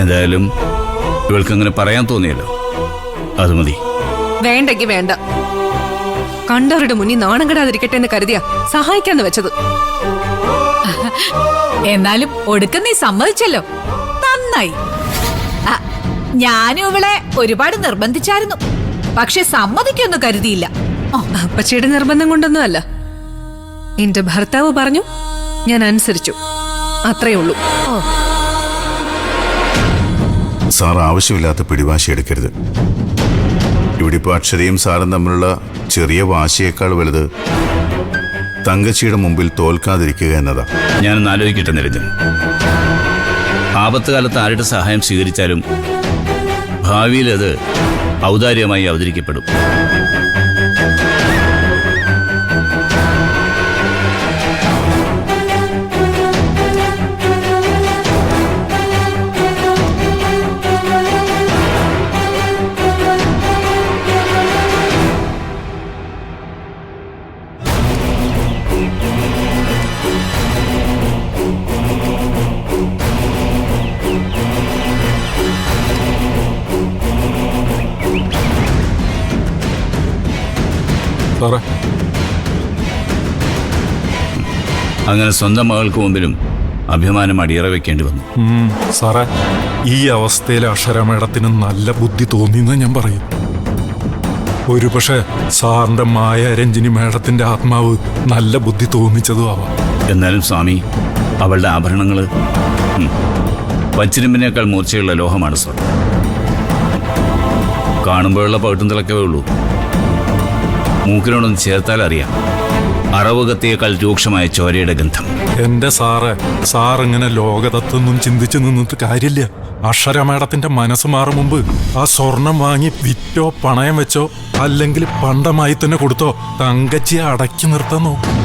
എന്തായാലും ഇവൾക്ക് അങ്ങനെ പറയാൻ തോന്നിയല്ലോ, അത് മതി. വേണ്ടെങ്കി വേണ്ട. കണ്ടവരുടെ മുന്നിൽ നാണം കെടാതിരിക്കട്ടെ എന്ന് കരുതിയാ സഹായിക്കാന്ന് വെച്ചത്. എന്നാലും ഒടുക്കം നീ സമ്മതിച്ചല്ലോ, നന്നായി. ഞാനും ഇവളെ ഒരുപാട് നിർബന്ധിച്ചായിരുന്നു, പക്ഷെ സമ്മതിക്കൊന്നും കരുതിയില്ല. അപ്പച്ചിയുടെ നിർബന്ധം കൊണ്ടൊന്നും അല്ല. എന്റെ ഭർത്താവ് പറഞ്ഞു, ഞാൻ അനുസരിച്ചു, അത്രേ ഉള്ളൂ. സാർ ആവശ്യമില്ലാത്ത പിടിവാശി എടുക്കരുത്. ഇവിടെ ഇപ്പോൾ അക്ഷരയും സാറും തമ്മിലുള്ള ചെറിയ വാശിയേക്കാൾ വലുത് തങ്കച്ചിയുടെ മുമ്പിൽ തോൽക്കാതിരിക്കുക എന്നതാ. ഞാനൊന്ന് ആലോചിക്കട്ടെ നിരഞ്ജൻ. ആപത്ത് കാലത്ത് ആരുടെ സഹായം സ്വീകരിച്ചാലും ഭാവിയിൽ അത് ഔദാര്യമായി അവതരിക്കപ്പെടും. അങ്ങനെ സ്വന്തം മകൾക്ക് മുമ്പിലും അഭിമാനം അടിയറ വെക്കേണ്ടി വന്നു. സാറേ, ഈ അവസ്ഥയിൽ അക്ഷര മേഡത്തിന് നല്ല ബുദ്ധി തോന്നിയെന്ന് ഞാൻ പറയും. ഒരുപക്ഷെ സാറിന്റെ മായ രഞ്ജിനി മേഡത്തിന്റെ ആത്മാവ് നല്ല ബുദ്ധി തോന്നിച്ചതും ആവാം. എന്നാലും സ്വാമി, അവളുടെ ആഭരണങ്ങൾ വച്ചിരുമ്പിനേക്കാൾ മൂർച്ചയുള്ള ലോഹമാണ് സ്വർണ്ണം. കാണുമ്പോഴുള്ള പൗട്ടും തിളക്കവേ ഉള്ളൂ. മൂക്കിനോടൊന്ന് ചേർത്താൽ അറിയാം അറവ് കത്തിയേക്കാൾ രൂക്ഷമായ ചോരയുടെ ഗന്ധം. എന്റെ സാറിങ്ങനെ ലോകതത്വൊന്നും ചിന്തിച്ചു നിന്നിട്ട് കാര്യമില്ല. അക്ഷര മേഡത്തിന്റെ മനസ്സ് മാറും മുമ്പ് ആ സ്വർണം വാങ്ങി വിറ്റോ പണയം വെച്ചോ അല്ലെങ്കിൽ പണ്ടമായി തന്നെ കൊടുത്തോ തങ്കച്ചിയെ അടക്കി നിർത്താൻ നോക്കും.